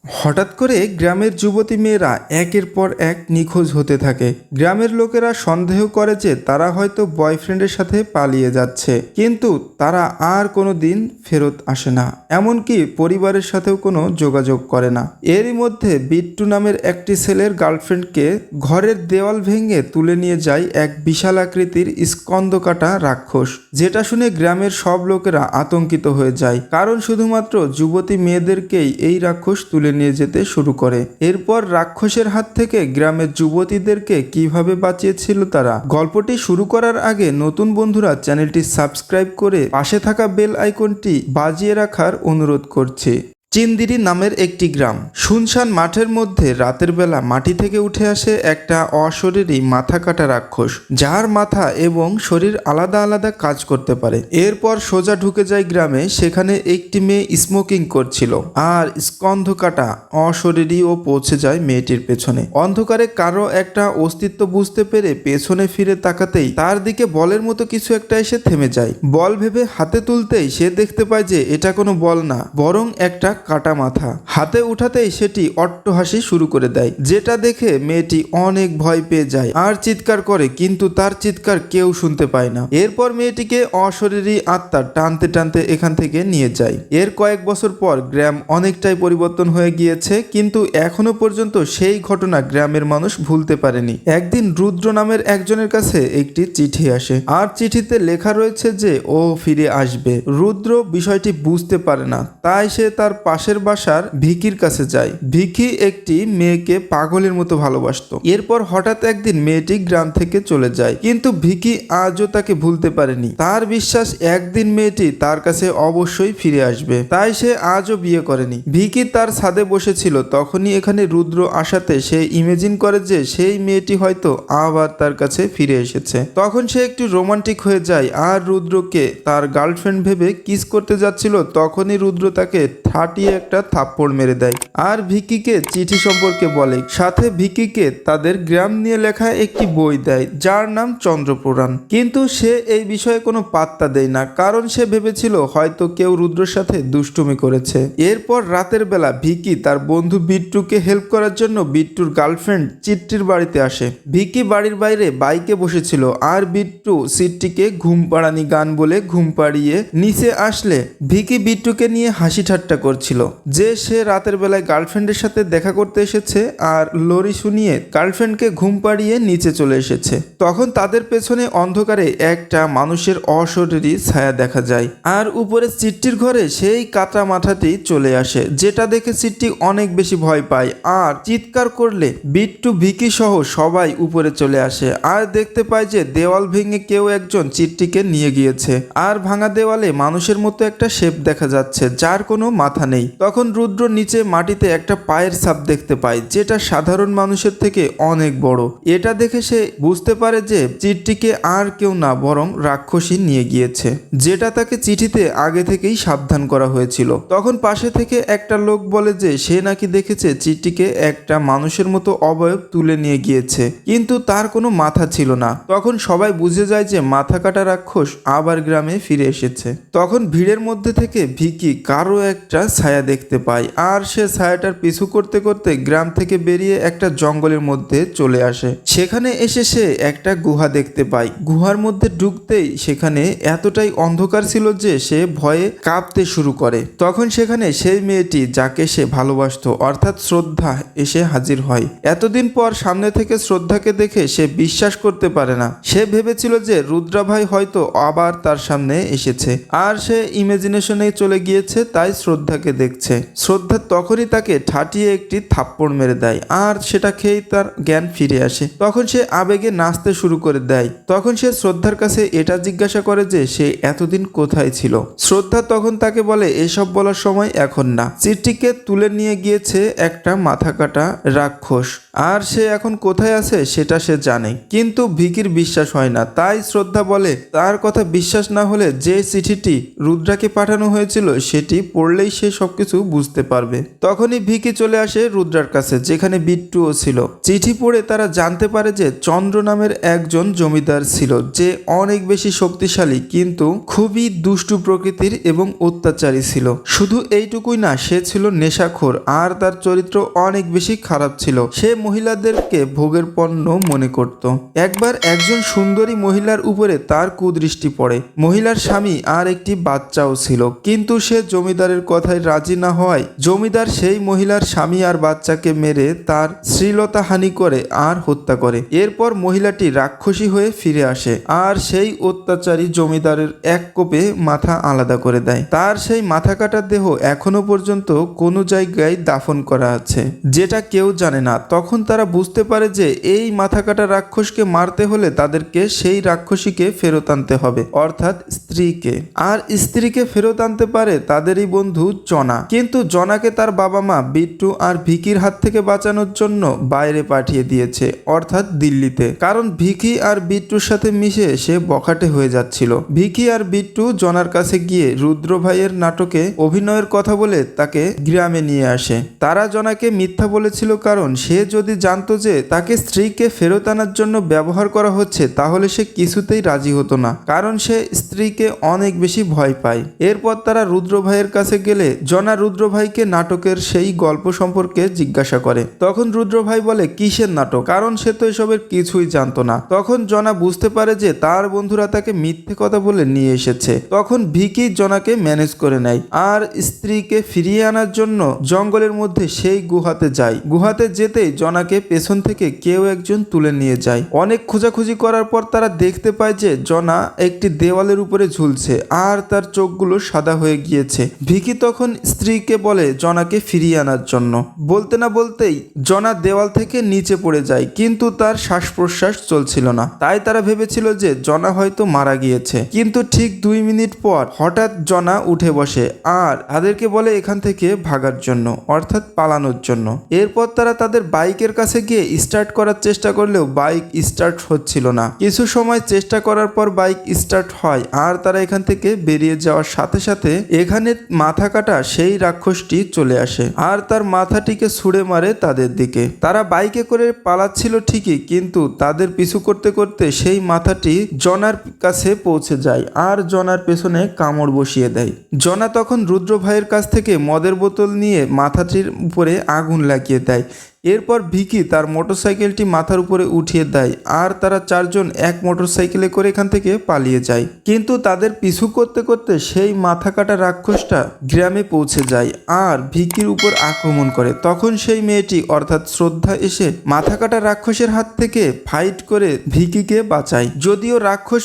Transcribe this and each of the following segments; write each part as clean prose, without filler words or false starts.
হঠাৎ করে গ্রামের যুবতী মেয়েরা একের পর এক নিখোঁজ হতে থাকে। গ্রামের লোকেরা সন্দেহ করে যে তারা হয়তো বয়ফ্রেন্ডের সাথে পালিয়ে যাচ্ছে, কিন্তু তারা আর কোনো দিন ফেরত আসে না, এমনকি পরিবারের সাথেও কোনো যোগাযোগ করে না। এরই মধ্যে বিট্টু নামের একটি ছেলের গার্লফ্রেন্ডকে ঘরের দেওয়াল ভেঙে তুলে নিয়ে যায় এক বিশাল আকৃতির স্কন্ধকাটা রাক্ষস, যেটা শুনে গ্রামের সব লোকেরা আতঙ্কিত হয়ে যায়, কারণ শুধুমাত্র যুবতী মেয়েদেরকেই এই রাক্ষস তুলে নিয়ে যেতে শুরু করে। এরপর রাক্ষসের হাত থেকে গ্রামের যুবতীদেরকে কিভাবে বাঁচিয়েছিল তারা। গল্পটি শুরু করার আগে নতুন বন্ধুরা চ্যানেলটি সাবস্ক্রাইব করে পাশে থাকা বেল আইকনটি বাজিয়ে রাখার অনুরোধ করছি। চিন্দিরি নামের একটি গ্রাম। শুনশান মাঠের মধ্যে রাতের বেলা মাটি থেকে উঠে আসে একটা অশরীরী মাথা কাটা রাক্ষস, যার মাথা এবং শরীর আলাদা আলাদা কাজ করতে পারে। এরপর সোজা ঢুকে যায় গ্রামে। সেখানে একটি মেয়ে স্মোকিং করছিল, আর স্কন্ধ কাটা অশরীরী ও পৌঁছে যায় মেয়েটির পেছনে। অন্ধকারে কারো একটা অস্তিত্ব বুঝতে পেরে পেছনে ফিরে তাকাতেই তার দিকে বলের মতো কিছু একটা এসে থেমে যায়। বল ভেবে হাতে তুলতেই সে দেখতে পায় যে এটা কোনো বল না, বরং একটা কাটা মাথা। হাতে উঠাতেই সেটি অট্টহাসি শুরু করে দেয়, যেটা দেখে মেয়েটি অনেক ভয় পেয়ে যায় আর চিৎকার করে, কিন্তু তার চিৎকার কেউ শুনতে পায় না। এরপর মেয়েটিকে অশরীরী আত্মা টানতে টানতে এখান থেকে নিয়ে যায়। এর কয়েক বছর পর গ্রাম অনেকটাই পরিবর্তন হয়ে গিয়েছে, কিন্তু এখনো পর্যন্ত সেই ঘটনা গ্রামের মানুষ ভুলতে পারেনি। একদিন রুদ্র নামের একজনের কাছে একটি চিঠি আসে, আর চিঠিতে লেখা রয়েছে যে ও ফিরে আসবে। রুদ্র বিষয়টি বুঝতে পারে না, তাই সে তার পাশের বাসার ভিকির কাছে যায়। ভিকি একটি মেয়েকে পাগলের মতো ভালোবাসতো। এরপর হঠাৎ একদিন মেয়েটি গ্রাম থেকে চলে যায়, কিন্তু ভিকি আজও তাকে ভুলতে পারেনি। তার বিশ্বাস একদিন মেয়েটি তার কাছে অবশ্যই ফিরে আসবে, তাই সে আজও বিয়ে করেনি। ভিকি তার ছাদে বসেছিল, তখনই এখানে রুদ্র আসাতে সে ইমেজিন করে যে সেই মেয়েটি হয়তো আবার তার কাছে ফিরে এসেছে। তখন সে একটু রোমান্টিক হয়ে যায় আর রুদ্রকে তার গার্লফ্রেন্ড ভেবে কিস করতে যাচ্ছিল। তখনই রুদ্র তাকে ঠাটিয়ে একটা থাপ্পড় মেরে দেয় আর ভিকিকে চিঠি সম্পর্কে বলে। সাথে ভিকিকে তাদের গ্রাম নিয়ে লেখা একটি বই দেয়, যার নাম চন্দ্রপুরাণ। কিন্তু সে এই বিষয়ে কোনো পাত্তা দেয় না, কারণ সে ভেবেছিল হয়তো কেউ রুদ্রের সাথে দুষ্টুমি করেছে। এরপর রাতের বেলা ভিকি তার বন্ধু বিট্টুকে হেল্প করার জন্য বিট্টুর গার্লফ্রেন্ড চিট্টির বাড়িতে আসে। ভিকি বাড়ির বাইরে বাইকে বসেছিল, আর বিট্টু চিট্টিকে ঘুম পাড়ানি গান বলে ঘুম পাড়িয়ে নিচে আসলে ভিকি বিট্টুকে নিয়ে হাসি ঠাট্টা করছিল যে সে রাতের বেলায় গার্লফ্রেন্ডের সাথে দেখা করতে এসেছে, আর লরি শুনিয়ে গার্লফ্রেন্ডকে ঘুম পাড়িয়ে নিচে চলে এসেছে। তখন তাদের পেছনে অন্ধকারে একটা মানুষের অশরীরী ছায়া দেখা যায়, আর উপরে চিট্টির ঘরে সেই কাটা মাথাটি চলে আসে, যেটা দেখে চিট্টি অনেক বেশি ভয় পায় আর চিৎকার করলে বিট্টু ভিকি সহ সবাই উপরে চলে আসে আর দেখতে পায় যে দেওয়াল ভেঙে কেউ একজন চিট্টিকে নিয়ে গিয়েছে, আর ভাঙা দেওয়ালে মানুষের মতো একটা শেপ দেখা যাচ্ছে, যার কোনো মাথা নেই। তখন রুদ্র নিচে মাটিতে একটা পায়ের ছাপ দেখতে পায়, যেটা সাধারণ মানুষের থেকে অনেক বড়। এটা দেখে সে বুঝতে পারে যে চিঠিটিকে আর কেউ না, বরং রাক্ষসী নিয়ে গিয়েছে, যেটা তাকে চিঠিতে আগে থেকেই সাবধান করা হয়েছিল। তখন পাশে থেকে একটা লোক বলে যে সে নাকি দেখেছে চিঠিটিকে একটা মানুষের মতো অবয়ব তুলে নিয়ে গিয়েছে, কিন্তু তার কোনো মাথা ছিল না। তখন সবাই বুঝে যায় যে মাথা কাটা রাক্ষস আবার গ্রামে ফিরে এসেছে। তখন ভিড়ের মধ্যে থেকে ভিকি কারো একটা ছায়া দেখতে পায়, আর সে ছায়াটার পিছু করতে করতে গ্রাম থেকে বেরিয়ে একটা জঙ্গলের মধ্যে চলে আসে। সেখানে এসে সে একটা গুহা দেখতে পায়। গুহার মধ্যে ঢুকতেই সেখানে এতটাই অন্ধকার ছিল যে সে ভয়ে কাঁপতে শুরু করে। তখন সেখানে সেই মেয়েটি যাকে সে ভালোবাসতো, অর্থাৎ শ্রদ্ধা, এসে হাজির হয়। এতদিন পর সামনে থেকে শ্রদ্ধাকে দেখে সে বিশ্বাস করতে পারে না। সে ভেবেছিল যে রুদ্রা ভাই হয়তো আবার তার সামনে এসেছে, আর সে ইমাজিনেশনে চলে গিয়েছে, তাই শ্রদ্ধাকে দেখছে। শ্রদ্ধা তখনই তাকে ঠাটিয়ে একটি থাপ্পড় মেরে দেয়, আর সেটা খেয়েই তার জ্ঞান ফিরে আসে। তখন সে আবেগে নাচতে শুরু করে দেয়। তখন সে শ্রদ্ধার কাছে এটা জিজ্ঞাসা করে যে সে এতদিন কোথায় ছিল। শ্রদ্ধা তখন তাকে বলে এসব বলার সময় এখন না, চিঠিকে তুলে নিয়ে গিয়েছে একটা মাথা কাটা রাক্ষস, আর সে এখন কোথায় আছে সেটা সে জানে। কিন্তু ভিকির বিশ্বাস হয় না, তাই শ্রদ্ধা বলে তার কথা বিশ্বাস না হলে যে চিঠিটি রুদ্রাকে পাঠানো হয়েছিল সেটি পড়লেই সে সবকিছু বুঝতে পারবে। তখনই ভিকি চলে আসে রুদ্রার কাছে, যেখানে বিট্টুও ছিল। চিঠি পড়ে তারা জানতে পারে যে চন্দ্র নামের একজন জমিদার ছিল, যে অনেক বেশি শক্তিশালী কিন্তু খুবই দুষ্টু প্রকৃতির এবং অত্যাচারী ছিল। শুধু এইটুকুই না, সে ছিল নেশাখোর আর তার চরিত্র অনেক বেশি খারাপ ছিল। সে মহিলাদেরকে ভোগের পণ্য মনে করত। একবার একজন সুন্দরী মহিলার উপরে তার কুদৃষ্টি পড়ে। মহিলার স্বামী আর একটি বাচ্চাও ছিল, কিন্তু সে জমিদারের কথায় রাজি না হওয়ায় জমিদার সেই মহিলার স্বামী আর বাচ্চাকে মেরে তার শ্লীলতাহানি করে আর হত্যা করে। এরপর মহিলাটি রাক্ষসী হয়ে ফিরে আসে আর সেই অত্যাচারী জমিদারের এক কোপে মাথা আলাদা করে দেয়। তার সেই মাথা কাটা দেহ এখনো পর্যন্ত কোনো জায়গায় দাফন করা আছে, যেটা কেউ জানে না। তখন তারা বুঝতে পারে যে এই মাথা কাটা রাক্ষসকে মারতে হলে তাদেরকে সেই রাক্ষসীকে ফেরত আনতে হবে, অর্থাৎ স্ত্রীকে। আর স্ত্রীকে ফেরত আনতে পারে তাদেরই বন্ধু জনা। কিন্তু জনাকে তার বাবা মা বিট্টু আর ভিকির হাত থেকে বাঁচানোর জন্য বাইরে পাঠিয়ে দিয়েছে, অর্থাৎ দিল্লিতে। কারণ ভিকি আর বিট্টুর সাথে মিশে সে বখাটে হয়ে যাচ্ছিল। ভিকি আর বিট্টু জনার কাছে গিয়ে রুদ্র ভাইয়ের নাটকে অভিনয়ের কথা বলে তাকে গ্রামে নিয়ে আসে। তারা জনাকে মিথ্যা বলেছিল, কারণ সে যদি জানতো যে তাকে স্ত্রীকে ফেরত আনার জন্য ব্যবহার করা হচ্ছে, তাহলে সে কিছুতেই রাজি হতো না, কারণ সে স্ত্রীকে অনেক বেশি ভয় পায়। এরপর তারা রুদ্র ভাইয়ের কাছে গেলে জনা রুদ্র ভাইকে নাটকের সেই গল্প সম্পর্কে জিজ্ঞাসা করে। তখন রুদ্র ভাই বলে কিসের নাটক, কারণ সে তো এসবের কিছুই জানতো না। তখন জনা বুঝতে পারে যে তার বন্ধুরা তাকে মিথ্যে কথা বলে নিয়ে এসেছে। তখন ভিকি জনাকে ম্যানেজ করে নেয় আর স্ত্রীকে ফিরিয়ে আনার জন্য জঙ্গলের মধ্যে সেই গুহাতে যায়। গুহাতে যেতেই জনাকে পেছন থেকে কেউ একজন তুলে নিয়ে যায়। অনেক খোঁজাখুঁজি করার পর তারা দেখতে পায় যে জনা একটি দেওয়ালের উপরে ঝুলছে আর তার চোখগুলো সাদা হয়ে গিয়েছে। ভিকি তখন স্ত্রীকে বলে জনাকে ফিরিয়ে আনার জন্য। বলতে না বলতেই জনা দেওয়াল থেকে নিচে পড়ে যায়, কিন্তু তার শ্বাস প্রশ্বাস চলছিল না। তাই তারা ভেবেছিল যে জনা হয়তো মারা গিয়েছে। কিন্তু ঠিক 2 মিনিট পর হঠাৎ জনা উঠে বসে আর তাদেরকে বলে এখান থেকে ভাগার জন্য, অর্থাৎ পালানোর জন্য। এরপর তারা তাদের বাইকের কাছে গিয়ে স্টার্ট করার চেষ্টা করলেও বাইক স্টার্ট হচ্ছিল না। কিছু সময় চেষ্টা করার পর বাইক স্টার্ট হয় আর তারা এখান থেকে বেরিয়ে যাওয়ার সাথে সাথে এখানে মাথা কাটা সেই রাক্ষসটি চলে আসে আর তার মাথাটিকে ছুঁড়ে মারে তাদের দিকে। তারা বাইকে করে পালাচ্ছিল ঠিকই, কিন্তু তাদের পিছু করতে করতে সেই মাথাটি জনার কাছে পৌঁছে যায় আর জনার পেছনে কামড় বসিয়ে দেয়। জনা তখন রুদ্র ভাইয়ের কাছ থেকে মদের বোতল নিয়ে মাথাটির উপরে আগুন লাগিয়ে দেয়। এরপর ভিকি তার মোটরসাইকেলটি মাথার উপরে উঠিয়ে দেয় আর তারা 4 জন এক মোটরসাইকেলে করে এখান থেকে পালিয়ে যায়। কিন্তু তাদের পিছু করতে করতে সেই মাথা কাটা রাক্ষসটা গ্রামে পৌঁছে যায় আর ভিকির উপর আক্রমণ করে। তখন সেই মেয়েটি অর্থাৎ শ্রদ্ধা এসে মাথা কাটা রাক্ষসের হাত থেকে ফাইট করে ভিকিকে বাঁচায়। যদিও রাক্ষস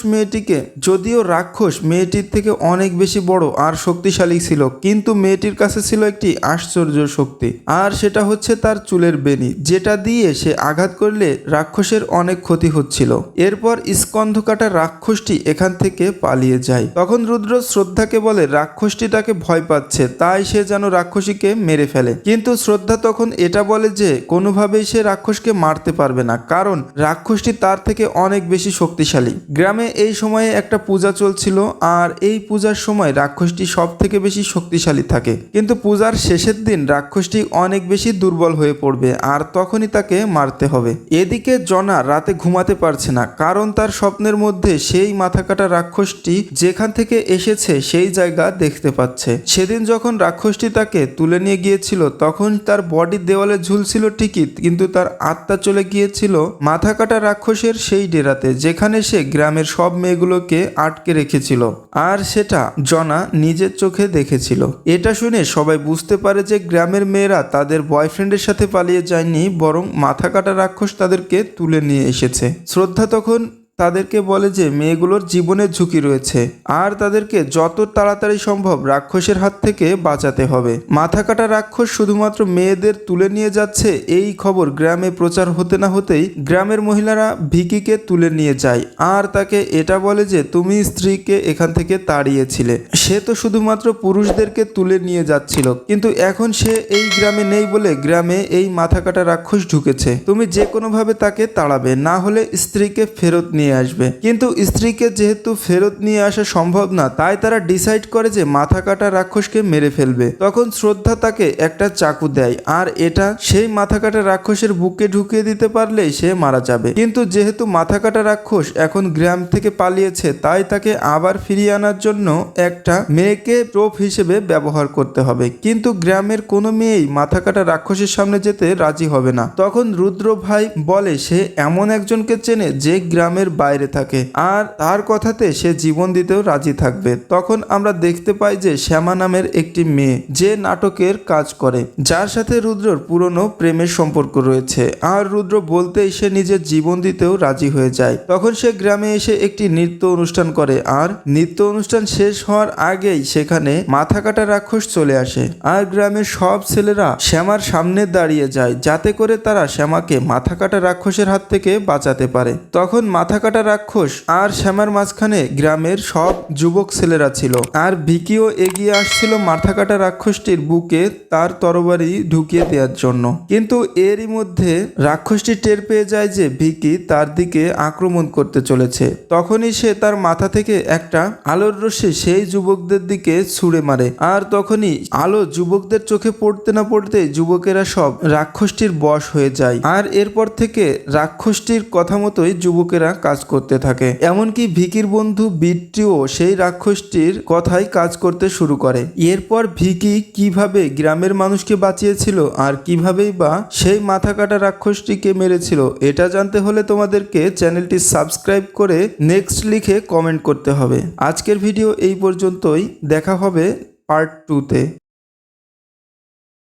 মেয়েটির থেকে অনেক বেশি বড় আর শক্তিশালী ছিল, কিন্তু মেয়েটির কাছে ছিল একটি আশ্চর্য শক্তি, আর সেটা হচ্ছে তার চুলের বেনি, যেটা দিয়ে সে আঘাত করলে রাক্ষসের অনেক ক্ষতি হচ্ছিল। এরপর স্কন্ধ কাটা রাক্ষসটি এখান থেকে পালিয়ে যায়। তখন রুদ্র শ্রদ্ধাকে বলে রাক্ষসটি তাকে ভয় পাচ্ছে, তাই সে যেন রাক্ষসীকে মেরে ফেলে। কিন্তু শ্রদ্ধা তখন এটা বলে যে কোনোভাবেই সে রাক্ষসকে মারতে পারবে না, কারণ রাক্ষসটি তার থেকে অনেক বেশি শক্তিশালী। গ্রামে এই সময়ে একটা পূজা চলছিল আর এই পূজার সময় রাক্ষসটি সব থেকে বেশি শক্তিশালী থাকে। কিন্তু পূজার শেষের দিন রাক্ষসটি অনেক বেশি দুর্বল হয়ে পড়বে আর তখনই তাকে মারতে হবে। এদিকে জনা রাতে ঘুমাতে পারছে না, কারণ তার স্বপ্নের মধ্যে সেই মাথা কাটা রাক্ষসটি যেখান থেকে এসেছে সেই জায়গা দেখতে পাচ্ছে। সেদিন যখন রাক্ষসটি তাকে তুলে নিয়ে গিয়েছিল তখন তার বডি দেওয়ালে ঝুলছিল ঠিকই, কিন্তু তার আত্মা চলে গিয়েছিল মাথা কাটা রাক্ষসের সেই ডেরাতে, যেখানে সে গ্রামের সব মেয়েগুলোকে আটকে রেখেছিল আর সেটা জনা নিজের চোখে দেখেছিল। এটা শুনে সবাই বুঝতে পারে যে গ্রামের মেয়েরা তাদের বয়ফ্রেন্ডের সাথে পালিয়ে যায়নি, বরং মাথা কাটা রাক্ষস তাদেরকে তুলে নিয়ে এসেছে। শ্রদ্ধা তখন তাদেরকে বলে যে মেয়েগুলোর জীবনের ঝুঁকি রয়েছে আর তাদেরকে যত তাড়াতাড়ি সম্ভব রাক্ষসের হাত থেকে বাঁচাতে হবে। মাথা কাটা রাক্ষস শুধুমাত্র মেয়েদের তুলে নিয়ে যাচ্ছে এই খবর গ্রামে প্রচার হতে না হতেই গ্রামের মহিলারা ভিকিকে তুলে নিয়ে যায় আর তাকে এটা বলে যে তুমি স্ত্রীকে এখান থেকে তাড়িয়েছিলে। সে তো শুধুমাত্র পুরুষদেরকে তুলে নিয়ে যাচ্ছিল, কিন্তু এখন সে এই গ্রামে নেই বলে গ্রামে এই মাথা কাটা রাক্ষস ঢুকেছে। তুমি যে কোনোভাবে তাকে তাড়াবে, না হলে স্ত্রীকে ফেরত নিয়ে নিয়ে আসবে। কিন্তু স্ত্রীকে যেহেতু ফেরত নিয়ে আসা সম্ভব না, তাই তারা ডিসাইড করে যে মাথা কাটা রাক্ষসকে মেরে ফেলবে। তখন শ্রদ্ধা তাকে একটা চাকু দেয়, আর এটা সেই মাথা কাটা রাক্ষসের বুকে ঢুকিয়ে দিতে পারলেই সে মারা যাবে। কিন্তু যেহেতু মাথা কাটা রাক্ষস এখন গ্রাম থেকে পালিয়েছে, তাই তাকে আবার ফিরিয়ে আনার জন্য একটা মেয়েকে টোপ হিসেবে ব্যবহার করতে হবে। কিন্তু গ্রামের কোনো মেয়েই মাথা কাটা রাক্ষসের সামনে যেতে রাজি হবে না। তখন রুদ্র ভাই বলে সে এমন একজনকে চেনে যে গ্রামের বাইরে থাকে, আর তার কথাতে সে জীবন দিতেও রাজি থাকবে। তখন আমরা দেখতে পাই যে শ্যামা নামের একটি মেয়ে যে নাটকের কাজ করে, যার সাথে রুদ্রর পুরনো প্রেমের সম্পর্ক রয়েছে, আর রুদ্র বলতেই সে নিজের জীবন দিতেও রাজি হয়ে যায়। তখন সে গ্রামে এসে একটি নৃত্য অনুষ্ঠান করে, আর নৃত্য অনুষ্ঠান শেষ হওয়ার আগেই সেখানে মাথা কাটা রাক্ষস চলে আসে, আর গ্রামের সব ছেলেরা শ্যামার সামনে দাঁড়িয়ে যায় যাতে করে তারা শ্যামাকে মাথা কাটা রাক্ষসের হাত থেকে বাঁচাতে পারে। তখন মাথা কাটা রাক্ষস আর শ্যামার মাঝখানে গ্রামের সব যুবক ছেলেরা ছিল, আর ভিকিও এগিয়ে আসছিল মাথা কাটা রাক্ষসটির বুকে তার তরবারি ঢুকিয়ে দেওয়ার জন্য। কিন্তু এরই মধ্যে রাক্ষসটি টের পেয়ে যায় যে ভিকি তার দিকে আক্রমণ করতে চলেছে। তখনই সে তার মাথা থেকে একটা আলোর রশ্মি সেই যুবকদের দিকে ছুঁড়ে মারে, আর তখনই আলো যুবকদের চোখে পড়তে না পড়তে যুবকেরা সব রাক্ষসটির বশ হয়ে যায়। আর এরপর থেকে রাক্ষসটির কথা মতোই যুবকেরা কাজ করতে থাকে। এমনকি ভিকির বন্ধু বিট্টিও সেই রাক্ষসটির কথাই কাজ করতে শুরু করে। এরপর ভিকি কিভাবে গ্রামের মানুষকে বাঁচিয়েছিল আর কিভাবেই বা সেই মাথা কাটা রাক্ষসটিকে মেরেছিল, এটা জানতে হলে তোমাদেরকে চ্যানেলটি সাবস্ক্রাইব করে নেক্সট লিখে কমেন্ট করতে হবে। আজকের ভিডিও এই পর্যন্তই, দেখা হবে পার্ট 2-তে।